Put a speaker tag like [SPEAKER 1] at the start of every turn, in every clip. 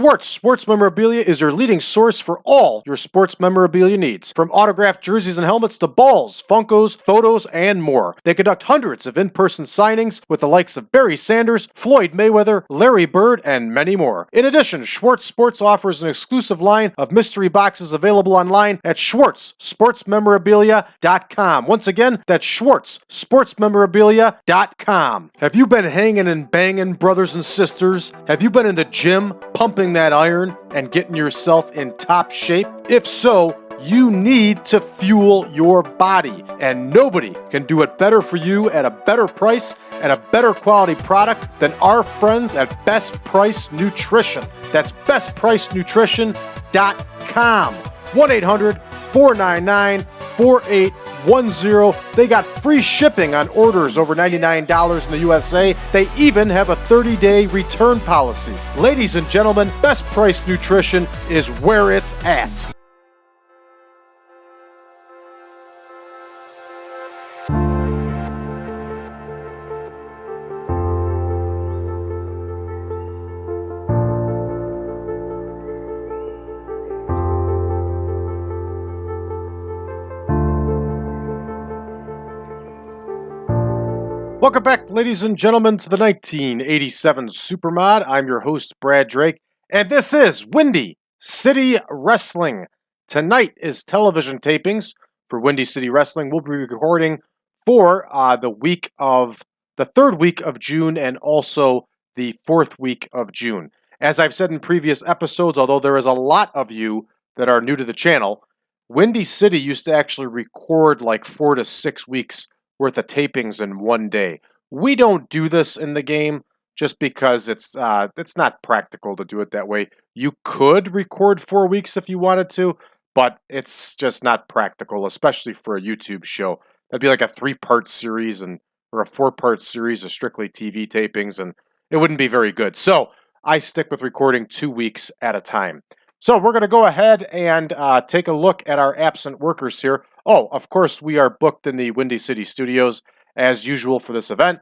[SPEAKER 1] Schwartz Sports Memorabilia is your leading source for all your sports memorabilia needs. From autographed jerseys and helmets to balls, Funkos, photos, and more. They conduct hundreds of in-person signings with the likes of Barry Sanders, Floyd Mayweather, Larry Bird, and many more. In addition, Schwartz Sports offers an exclusive line of mystery boxes available online at schwartzsportsmemorabilia.com. Once again, that's schwartzsportsmemorabilia.com. Have you been hanging and banging, brothers and sisters? Have you been in the gym, pumping that iron, and getting yourself in top shape? If so, you need to fuel your body, and nobody can do it better for you at a better price and a better quality product than our friends at Best Price Nutrition. That's bestpricenutrition.com. 1-800-499-4810. They got free shipping on orders over $99 in the USA. They even have a 30-day return policy. Ladies and gentlemen, Best Price Nutrition is where it's at. Welcome back, ladies and gentlemen, to the 1987 Supermod. I'm your host, Brad Drake, and this is Windy City Wrestling. Tonight is television tapings for Windy City Wrestling. We'll be recording for the third week of June and also the fourth week of June. As I've said in previous episodes, although there is a lot of you that are new to the channel, Windy City used to actually record like 4 to 6 weeks worth of tapings in one day. We don't do this in the game just because it's not practical to do it that way. You could record 4 weeks if you wanted to, but it's just not practical, especially for a YouTube show. That'd be like a 3-part series or a 4-part series of strictly TV tapings, and it wouldn't be very good. So I stick with recording 2 weeks at a time. So we're going to go ahead and take a look at our absent workers here. Oh, of course, we are booked in the Windy City Studios as usual for this event.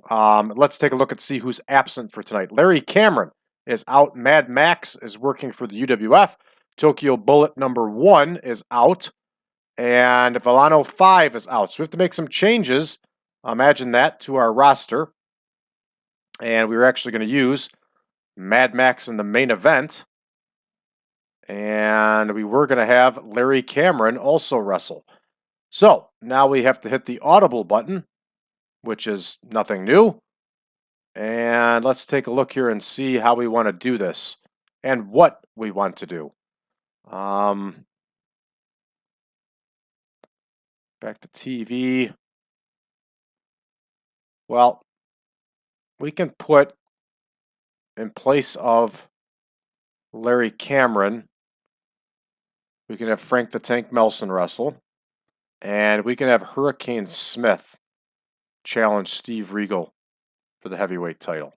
[SPEAKER 1] Let's take a look and see who's absent for tonight. Larry Cameron is out. Mad Max is working for the UWF. Tokyo Bullet number 1 is out. And Volano 5 is out. So we have to make some changes, imagine that, to our roster. And we were actually going to use Mad Max in the main event. And we were going to have Larry Cameron also wrestle. So now we have to hit the audible button, which is nothing new. And let's take a look here and see how we want to do this and what we want to do. Back to TV. Well, we can put in place of Larry Cameron, we can have Frank the Tank Melson wrestle. And we can have Hurricane Smith challenge Steve Regal for the heavyweight title.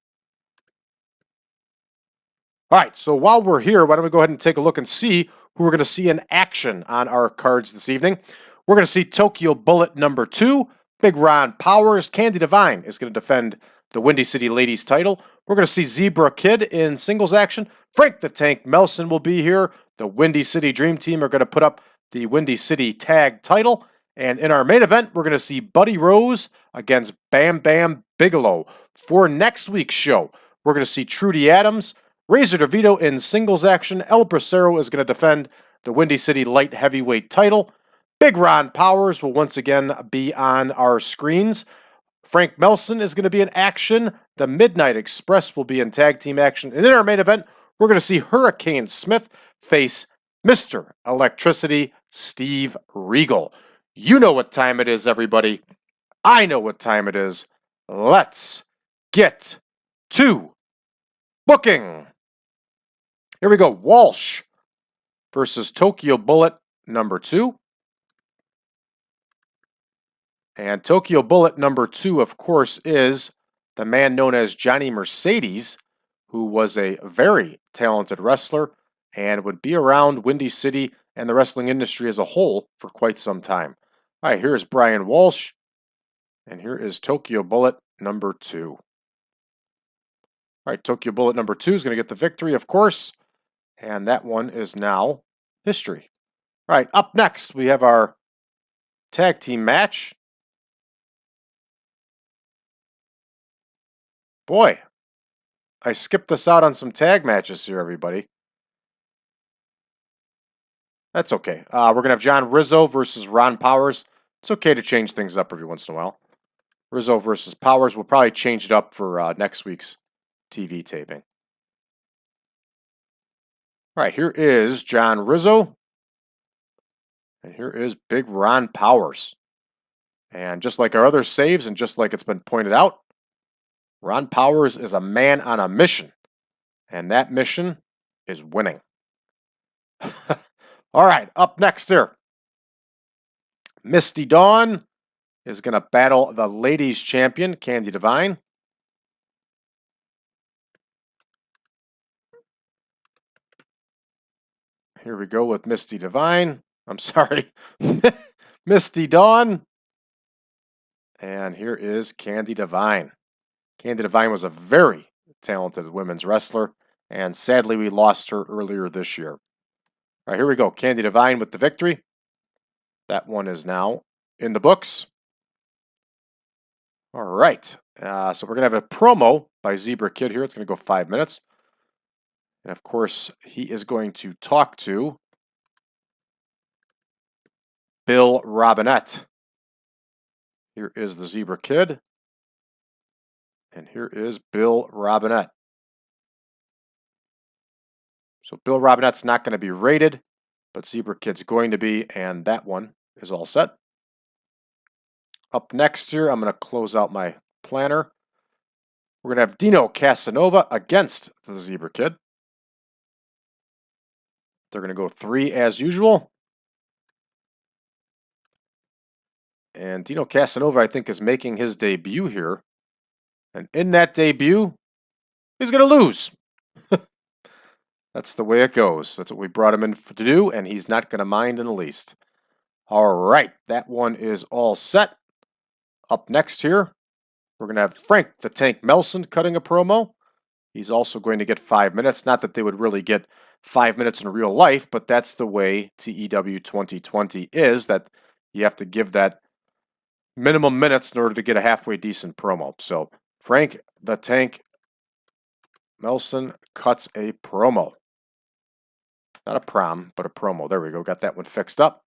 [SPEAKER 1] All right, so while we're here, why don't we go ahead and take a look and see who we're going to see in action on our cards this evening. We're going to see Tokyo Bullet number 2. Big Ron Powers. Candi Devine is going to defend the Windy City Ladies title. We're going to see Zebra Kid in singles action. Frank the Tank Melson will be here. The Windy City Dream Team are going to put up the Windy City Tag title. And in our main event, we're going to see Buddy Rose against Bam Bam Bigelow. For next week's show, we're going to see Trudy Adams, Razor DeVito in singles action. El Bracero is going to defend the Windy City Light Heavyweight title. Big Ron Powers will once again be on our screens. Frank Melson is going to be in action. The Midnight Express will be in tag team action. And in our main event, we're going to see Hurricane Smith face Mr. Electricity Steve Regal. You know what time it is, everybody. I know what time it is. Let's get to booking. Here we go. Walsh versus Tokyo Bullet number 2. And Tokyo Bullet number 2, of course, is the man known as Johnny Mercedes, who was a very talented wrestler and would be around Windy City and the wrestling industry as a whole for quite some time. All right, here's Brian Walsh, and here is Tokyo Bullet number 2. All right, Tokyo Bullet number 2 is going to get the victory, of course. And that one is now history. All right, up next, we have our tag team match. Boy, I skipped us out on some tag matches here, everybody. That's okay. We're going to have John Rizzo versus Ron Powers. It's okay to change things up every once in a while. Rizzo versus Powers. We'll probably change it up for next week's TV taping. All right, here is John Rizzo. And here is Big Ron Powers. And just like our other saves, and just like it's been pointed out, Ron Powers is a man on a mission. And that mission is winning. All right, up next here. Misty Dawn is going to battle the ladies champion, Candi Devine. Here we go with Misty Devine. I'm sorry. Misty Dawn. And here is Candi Devine. Candi Devine was a very talented women's wrestler, and sadly we lost her earlier this year. All right, here we go. Candi Devine with the victory. That one is now in the books. All right. So we're going to have a promo by Zebra Kid here. It's going to go 5 minutes. And of course, he is going to talk to Bill Robinette. Here is the Zebra Kid. And here is Bill Robinette. So Bill Robinette's not going to be rated, but Zebra Kid's going to be, and that one is all set. Up next here, I'm going to close out my planner. We're going to have Dino Casanova against the Zebra Kid. They're going to go 3 as usual. And Dino Casanova, I think, is making his debut here. And in that debut, he's going to lose. That's the way it goes. That's what we brought him in to do, and he's not going to mind in the least. All right, that one is all set. Up next here, we're going to have Frank the Tank Melson cutting a promo. He's also going to get 5 minutes. Not that they would really get 5 minutes in real life, but that's the way TEW 2020 is, that you have to give that minimum minutes in order to get a halfway decent promo. So Frank the Tank Melson cuts a promo. Not a prom, but a promo. There we go. Got that one fixed up.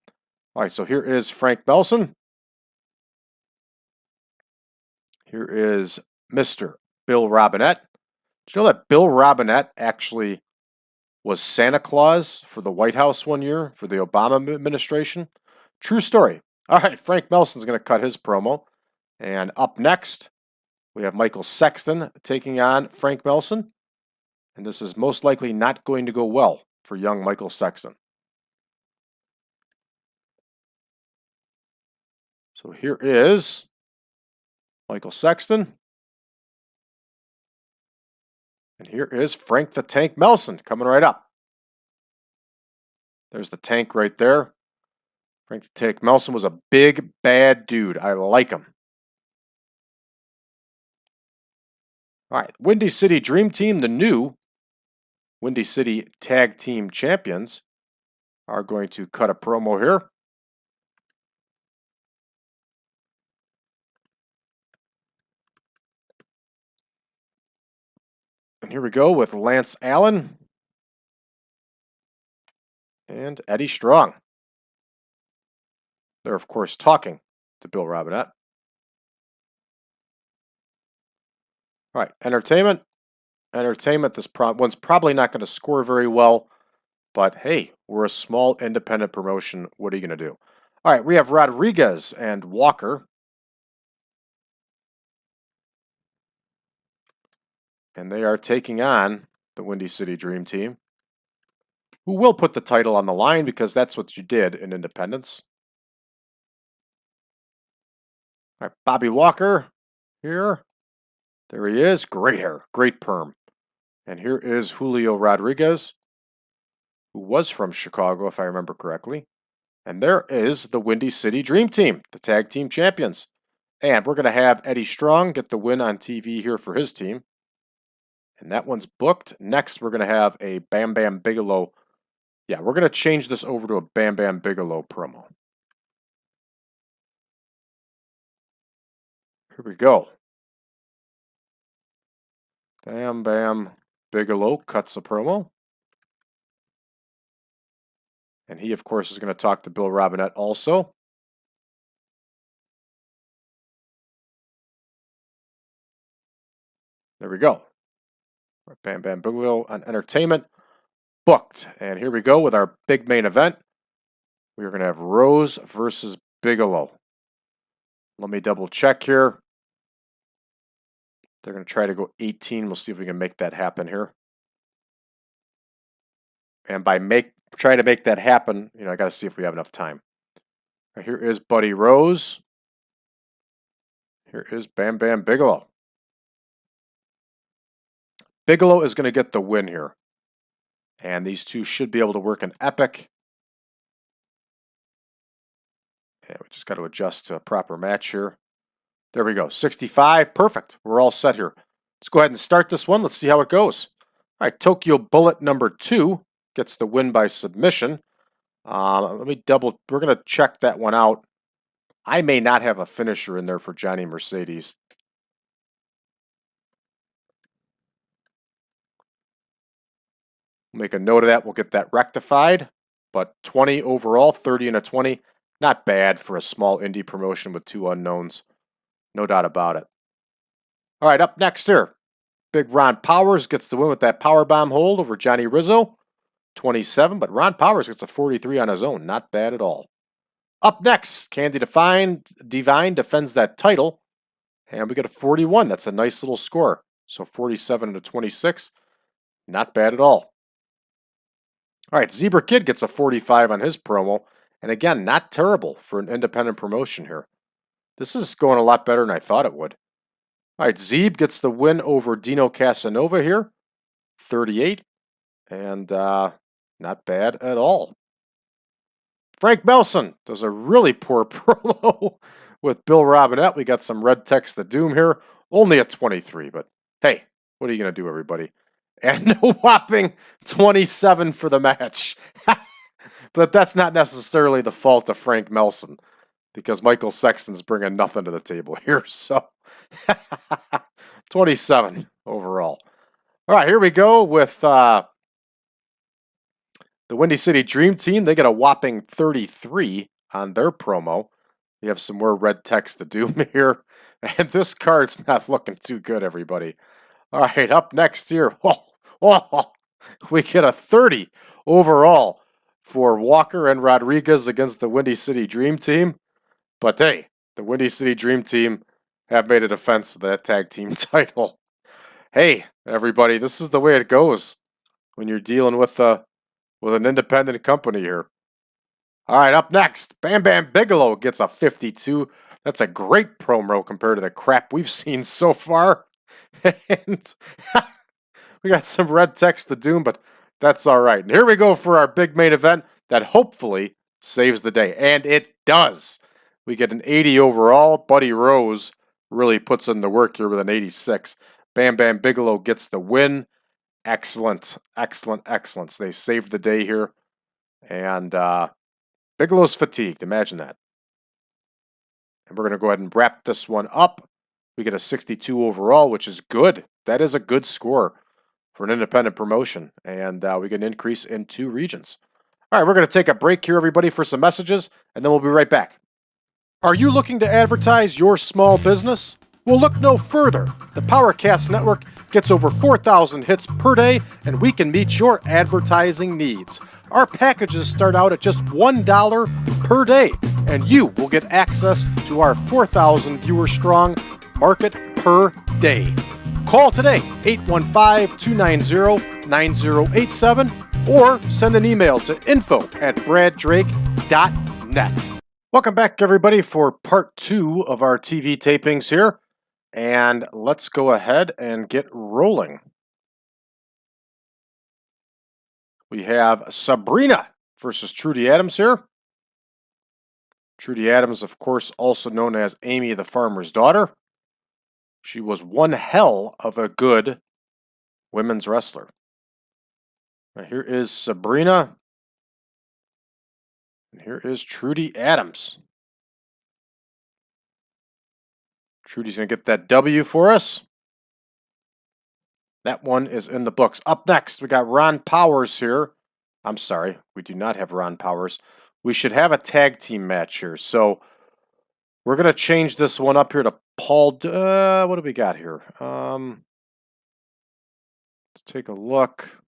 [SPEAKER 1] All right, so here is Frank Melson. Here is Mr. Bill Robinette. Did you know that Bill Robinette actually was Santa Claus for the White House one year for the Obama administration? True story. All right, Frank Melson's going to cut his promo. And up next, we have Michael Sexton taking on Frank Melson. And this is most likely not going to go well for young Michael Sexton. So here is Michael Sexton. And here is Frank the Tank Melson coming right up. There's the tank right there. Frank the Tank Melson was a big, bad dude. I like him. All right, Windy City Dream Team, the new Windy City Tag Team Champions, are going to cut a promo here. And here we go with Lance Allen and Eddie Strong. They're, of course, talking to Bill Robinette. All right, entertainment. Entertainment, this one's probably not going to score very well, but hey, we're a small independent promotion. What are you going to do? All right, we have Rodriguez and Walker. And they are taking on the Windy City Dream Team, who will put the title on the line because that's what you did in Independence. All right, Bobby Walker here. There he is. Great hair. Great perm. And here is Julio Rodriguez, who was from Chicago, if I remember correctly. And there is the Windy City Dream Team, the tag team champions. And we're going to have Eddie Strong get the win on TV here for his team. And that one's booked. Next, we're going to have a Bam Bam Bigelow. Yeah, we're going to change this over to a Bam Bam Bigelow promo. Here we go. Bam Bam Bigelow cuts a promo. And he, of course, is going to talk to Bill Robinette also. There we go. Bam Bam Bigelow on entertainment. Booked. And here we go with our big main event. We're going to have Rose versus Bigelow. Let me double check here. They're going to try to go 18. We'll see if we can make that happen here. And by try to make that happen, I got to see if we have enough time. Right, here is Buddy Rose. Here is Bam Bam Bigelow. Bigelow is going to get the win here. And these two should be able to work an epic. And we just got to adjust to a proper match here. There we go. 65. Perfect. We're all set here. Let's go ahead and start this one. Let's see how it goes. All right. Tokyo Bullet number 2 gets the win by submission. We're going to check that one out. I may not have a finisher in there for Johnny Mercedes. We'll make a note of that. We'll get that rectified. But 20 overall, 30 and a 20. Not bad for a small indie promotion with 2 unknowns. No doubt about it. All right, up next here. Big Ron Powers gets the win with that powerbomb hold over Johnny Rizzo. 27, but Ron Powers gets a 43 on his own. Not bad at all. Up next, Candi Devine defends that title. And we get a 41. That's a nice little score. So 47 to 26. Not bad at all. All right, Zebra Kid gets a 45 on his promo. And again, not terrible for an independent promotion here. This is going a lot better than I thought it would. All right, Zeb gets the win over Dino Casanova here. 38. And not bad at all. Frank Melson does a really poor promo with Bill Robinette. We got some red text of doom here. Only a 23, but hey, what are you going to do, everybody? And a whopping 27 for the match. But that's not necessarily the fault of Frank Melson, because Michael Sexton's bringing nothing to the table here. So 27 overall. All right, here we go with the Windy City Dream Team. They get a whopping 33 on their promo. We have some more red text to doom here. And this card's not looking too good, everybody. All right, up next here. We get a 30 overall for Walker and Rodriguez against the Windy City Dream Team. But hey, the Windy City Dream Team have made a defense of that tag team title. Hey, everybody, this is the way it goes when you're dealing with an independent company here. All right, up next, Bam Bam Bigelow gets a 52. That's a great promo compared to the crap we've seen so far. And we got some red text to doom, but that's all right. And here we go for our big main event that hopefully saves the day. And it does. We get an 80 overall. Buddy Rose really puts in the work here with an 86. Bam Bam Bigelow gets the win. Excellent, excellent, excellent. So they saved the day here. And Bigelow's fatigued. Imagine that. And we're going to go ahead and wrap this one up. We get a 62 overall, which is good. That is a good score for an independent promotion. And we get an increase in 2 regions. All right, we're going to take a break here, everybody, for some messages, and then we'll be right back. Are you looking to advertise your small business? Well, look no further. The PowerCast Network gets over 4,000 hits per day, and we can meet your advertising needs. Our packages start out at just $1 per day, and you will get access to our 4,000 viewer strong market per day. Call today, 815-290-9087, or send an email to info@braddrake.net. Welcome back, everybody, for part 2 of our TV tapings here. And let's go ahead and get rolling. We have Sabrina versus Trudy Adams here. Trudy Adams, of course, also known as Amy the Farmer's Daughter. She was one hell of a good women's wrestler. Now here is Sabrina. And here is Trudy Adams. Trudy's going to get that W for us. That one is in the books. Up next, we got Ron Powers here. I'm sorry, we do not have Ron Powers. We should have a tag team match here. So we're going to change this one up here to Paul. What do we got here? Let's take a look.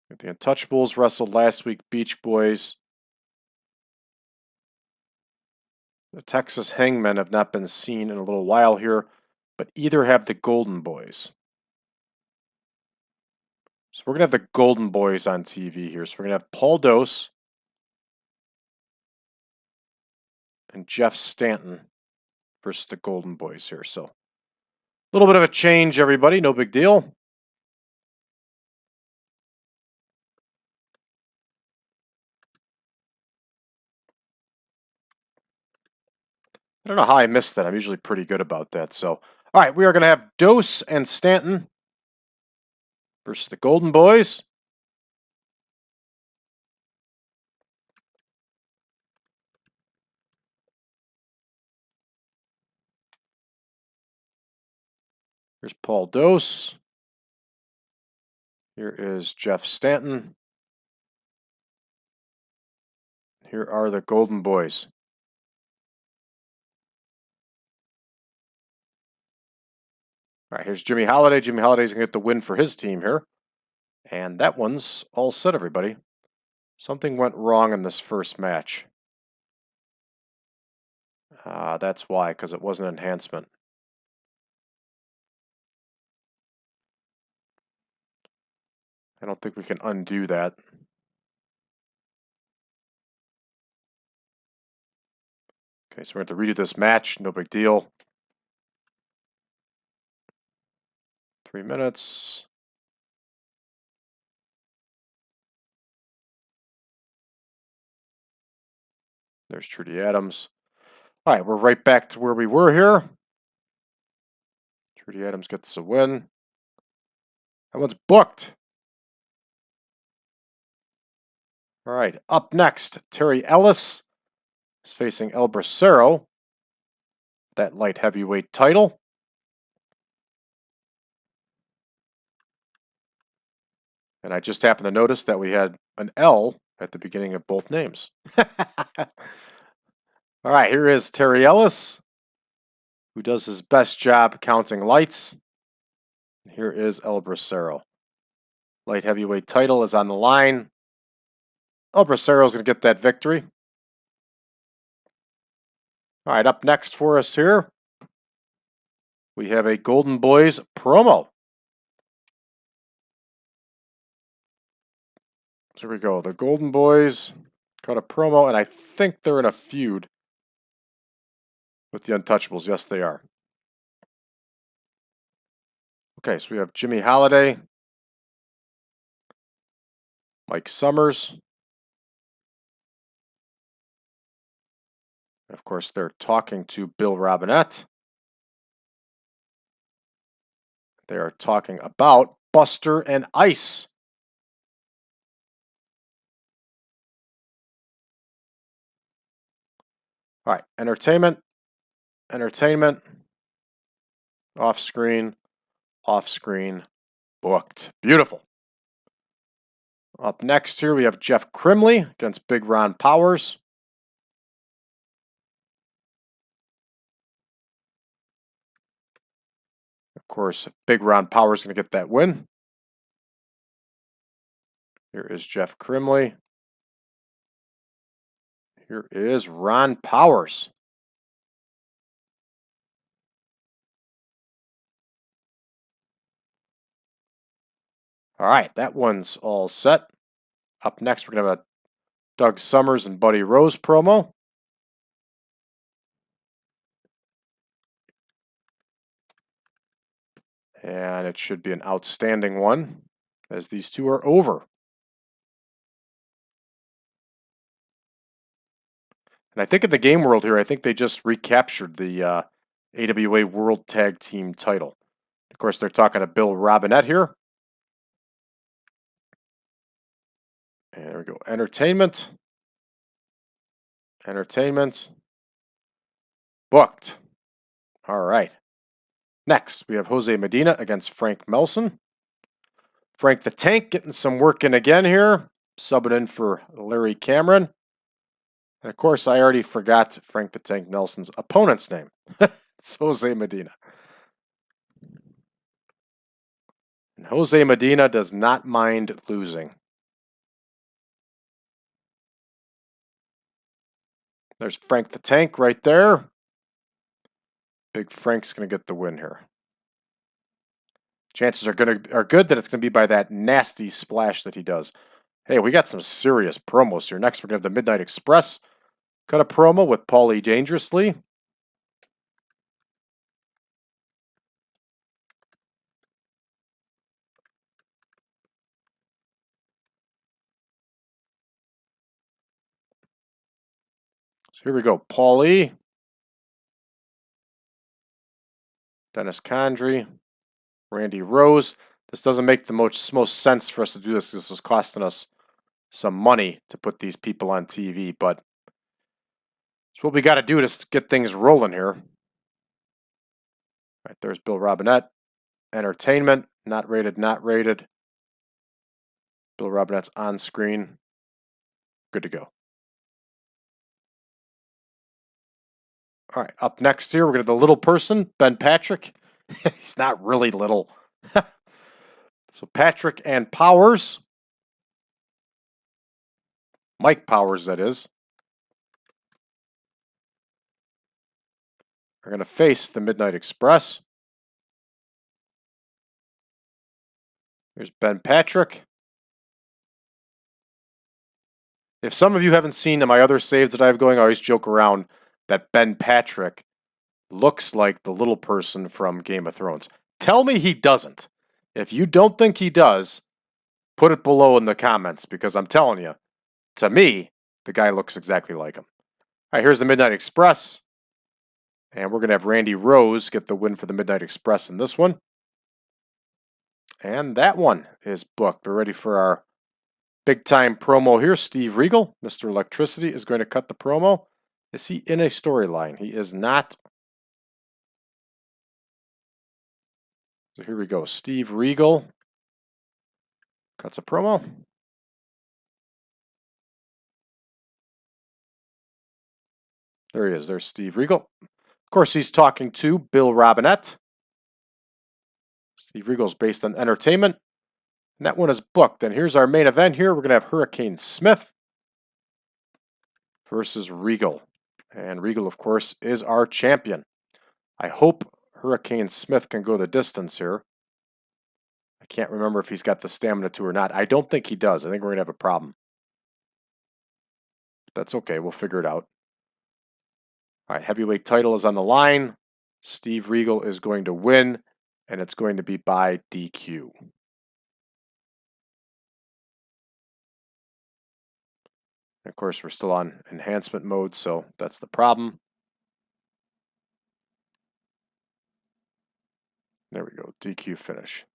[SPEAKER 1] The Untouchables wrestled last week, Beach Boys. The Texas Hangmen have not been seen in a little while here, but either have the Golden Boys. So we're going to have the Golden Boys on TV here. So we're going to have Paul Dose and Jeff Stanton versus the Golden Boys here. So a little bit of a change, everybody. No big deal. I don't know how I missed that. I'm usually pretty good about that. So, all right, we are going to have Dose and Stanton versus the Golden Boys. Here's Paul Dose. Here is Jeff Stanton. Here are the Golden Boys. All right, here's Jimmy Holiday. Jimmy Holiday's going to get the win for his team here. And that one's all set, everybody. Something went wrong in this first match. That's why, because it was an enhancement. I don't think we can undo that. Okay, so we're going to redo this match. No big deal. 3 minutes. There's Trudy Adams. All right, we're right back to where we were here. Trudy Adams gets a win. That one's booked. All right, up next, Terry Ellis is facing El Bracero, that light heavyweight title. And I just happened to notice that we had an L at the beginning of both names. All right, here is Terry Ellis, who does his best job counting lights. Here is El Bracero. Light heavyweight title is on the line. El Bracero is going to get that victory. All right, up next for us here, we have a Golden Boys promo. So here we go. The Golden Boys cut a promo, and I think they're in a feud with the Untouchables. Yes, they are. Okay, so we have Jimmy Holiday, Mike Summers. And of course, they're talking to Bill Robinette. They are talking about Buster and Ice. All right, entertainment, off screen, booked. Beautiful. Up next here, we have Jeff Crimley against Big Ron Powers. Of course, Big Ron Powers is going to get that win. Here is Jeff Crimley. Here is Ron Powers. All right, that one's all set. Up next, we're going to have a Doug Summers and Buddy Rose promo. And it should be an outstanding one, as these two are over. And I think in the game world here, I think they just recaptured the AWA World Tag Team title. Of course, they're talking to Bill Robinette here. And there we go. Entertainment. Entertainment. Booked. All right. Next, we have Jose Medina against Frank Melson. Frank the Tank getting some work in again here. Subbing in for Larry Cameron. And of course, I already forgot Frank the Tank Nelson's opponent's name. It's Jose Medina. And Jose Medina does not mind losing. There's Frank the Tank right there. Big Frank's going to get the win here. Chances are good that it's going to be by that nasty splash that he does. Hey, we got some serious promos here. Next, we're going to have the Midnight Express cut a promo with Paulie Dangerously. So here we go. Paulie. Dennis Condrey. Randy Rose. This doesn't make the most sense for us to do this. This is costing us some money to put these people on TV, but it's what we got to do to get things rolling here. All right, there's Bill Robinette. Entertainment. Not rated, not rated. Bill Robinette's on screen. Good to go. All right, up next here, we're going to have the little person, Ben Patrick. He's not really little. So Patrick and Powers. Mike Powers, that is. Are going to face the Midnight Express. Here's Ben Patrick. If some of you haven't seen my other saves that I have going, I always joke around that Ben Patrick looks like the little person from Game of Thrones. Tell me he doesn't. If you don't think he does, put it below in the comments, because I'm telling you, to me, the guy looks exactly like him. All right, here's the Midnight Express. And we're going to have Randy Rose get the win for the Midnight Express in this one. And that one is booked. We're ready for our big-time promo here. Steve Regal, Mr. Electricity, is going to cut the promo. Is he in a storyline? He is not. So here we go. Steve Regal cuts a promo. There he is. There's Steve Regal. Of course, he's talking to Bill Robinette. Steve Regal's based on entertainment. And that one is booked. And here's our main event here. We're going to have Hurricane Smith versus Regal. And Regal, of course, is our champion. I hope Hurricane Smith can go the distance here. I can't remember if he's got the stamina to or not. I don't think he does. I think we're going to have a problem. That's okay. We'll figure it out. All right, heavyweight title is on the line. Steve Regal is going to win, and it's going to be by DQ. Of course, we're still on enhancement mode, so that's the problem. There we go, DQ finish.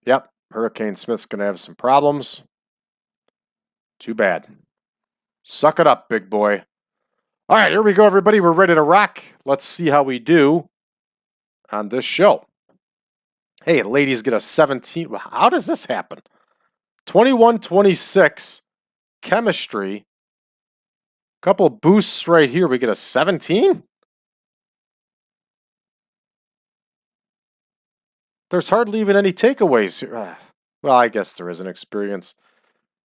[SPEAKER 1] Yep, Hurricane Smith's going to have some problems. Too bad. Suck it up, big boy. All right, here we go, everybody. We're ready to rock. Let's see how we do on this show. Hey, ladies get a 17. How does this happen? 21-26. Chemistry. Couple boosts right here. We get a 17? There's hardly even any takeaways here. Well, I guess there is an experience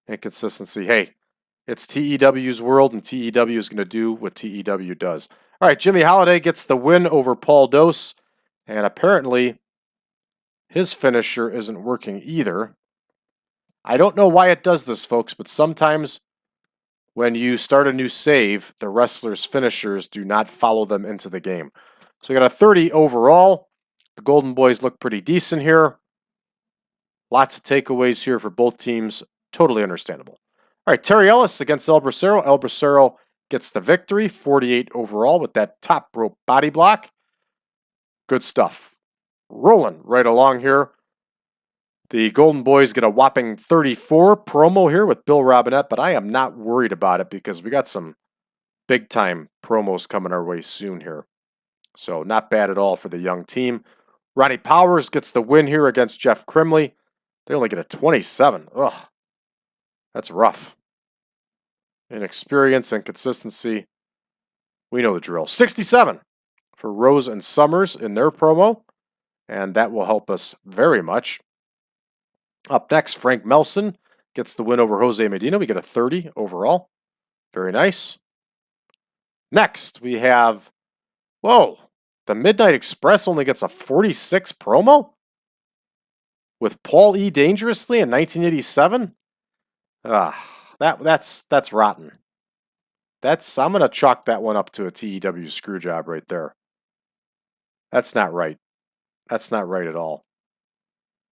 [SPEAKER 1] inconsistency. Hey, it's TEW's world, and TEW is going to do what TEW does. All right, Jimmy Holiday gets the win over Paul Dose, and apparently his finisher isn't working either. I don't know why it does this, folks, but sometimes when you start a new save, the wrestlers' finishers do not follow them into the game. So we got a 30 overall. The Golden Boys look pretty decent here. Lots of takeaways here for both teams. Totally understandable. All right, Terry Ellis against El Bracero. El Bracero gets the victory, 48 overall with that top rope body block. Good stuff. Rolling right along here. The Golden Boys get a whopping 34 promo here with Bill Robinette, but I am not worried about it because we got some big-time promos coming our way soon here. So not bad at all for the young team. Ronnie Powers gets the win here against Jeff Crimley. They only get a 27. Ugh, that's rough. Inexperience and consistency. We know the drill. 67 for Rose and Summers in their promo, and that will help us very much. Up next, Frank Melson gets the win over Jose Medina. We get a 30 overall. Very nice. Next, we have, the Midnight Express only gets a 46 promo? With Paul E. Dangerously in 1987? That's rotten. I'm going to chalk that one up to a TEW screw job right there. That's not right. That's not right at all.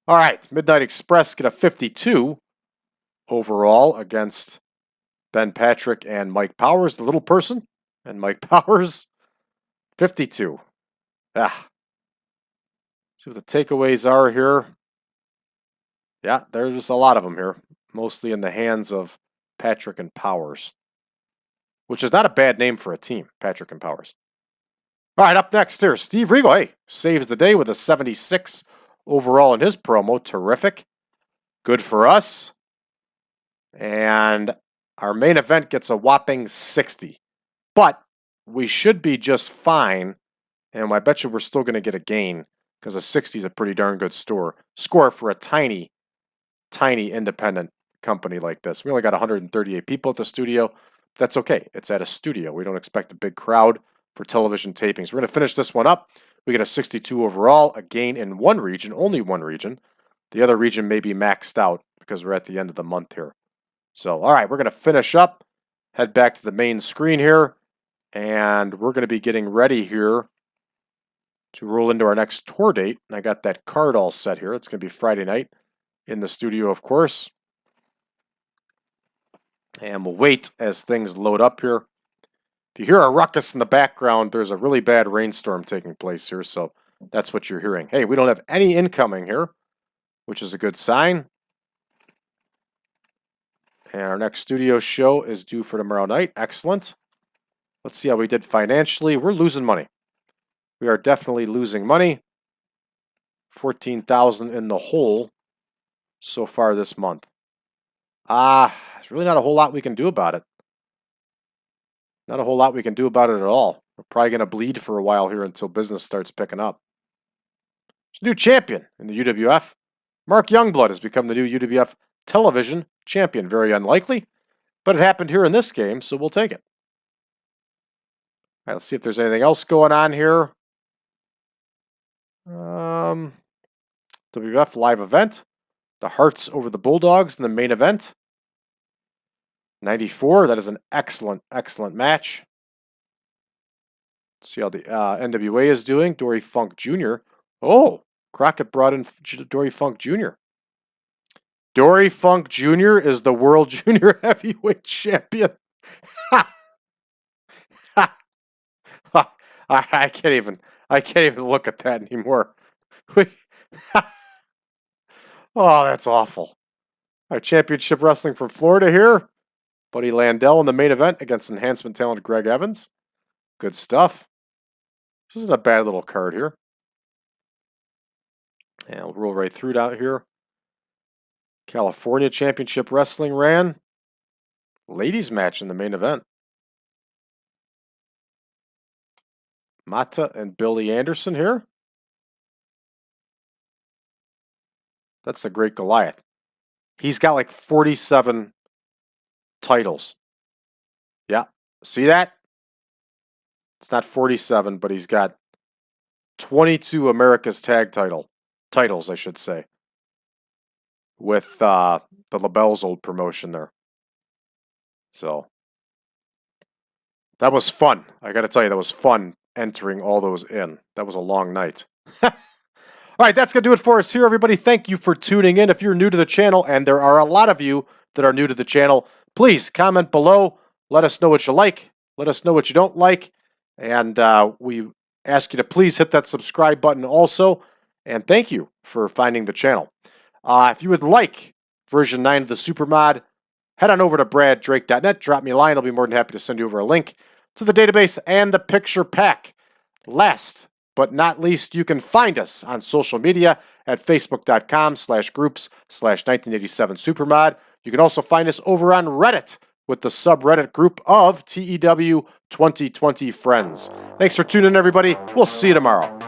[SPEAKER 1] All right, Midnight Express get a 52 overall against Ben Patrick and Mike Powers, the little person, and Mike Powers, 52. See what the takeaways are here. Yeah, there's a lot of them here, mostly in the hands of Patrick and Powers, which is not a bad name for a team, Patrick and Powers. All right, up next here, Steve Regal, saves the day with a 76 overall in his promo. Terrific. Good for us. And our main event gets a whopping 60. But we should be just fine. And I bet you we're still going to get a gain because a 60 is a pretty darn good score for a tiny independent company like this. We only got 138 people at the studio. That's okay. It's at a studio. We don't expect a big crowd for television tapings. We're going to finish this one up. We get a 62 overall, a gain in one region, only one region. The other region may be maxed out because we're at the end of the month here. So, all right, we're going to finish up, head back to the main screen here, and we're going to be getting ready here to roll into our next tour date. And I got that card all set here. It's going to be Friday night in the studio, of course. And we'll wait as things load up here. If you hear a ruckus in the background, there's a really bad rainstorm taking place here, so that's what you're hearing. Hey, we don't have any incoming here, which is a good sign. And our next studio show is due for tomorrow night. Excellent. Let's see how we did financially. We're losing money. We are definitely losing money. 14,000 in the hole so far this month. There's really not a whole lot we can do about it. Not a whole lot we can do about it at all. We're probably going to bleed for a while here until business starts picking up. There's a new champion in the UWF. Mark Youngblood has become the new UWF television champion. Very unlikely, but it happened here in this game, so we'll take it. All right, let's see if there's anything else going on here. WWF live event. The Hearts over the Bulldogs in the main event. 94, that is an excellent match. Let's see how the NWA is doing. Dory Funk Jr. Oh, Crockett brought in Dory Funk Jr. Dory Funk Jr. is the World Junior Heavyweight Champion. I can't even look at that anymore. Oh, that's awful. Our championship wrestling from Florida here. Buddy Landell in the main event against enhancement talent Greg Evans. Good stuff. This isn't a bad little card here. And we'll roll right through down here. California Championship Wrestling ran. Ladies match in the main event. Mata and Billy Anderson here. That's the Great Goliath. He's got like 47 titles. Yeah. See that? It's not 47, but he's got 22 America's Tag titles, I should say. With the LaBelle's old promotion there. So that was fun. I got to tell you, that was fun entering all those in. That was a long night. All right, that's going to do it for us here, everybody. Thank you for tuning in. If you're new to the channel, and there are a lot of you that are new to the channel, please comment below. Let us know what you like. Let us know what you don't like. And we ask you to please hit that subscribe button also. And thank you for finding the channel. If you would like version 9 of the Supermod, head on over to braddrake.net. Drop me a line. I'll be more than happy to send you over a link to the database and the picture pack. Last but not least, you can find us on social media at facebook.com/groups/1987supermod. You can also find us over on Reddit with the subreddit group of TEW 2020 Friends. Thanks for tuning in, everybody. We'll see you tomorrow.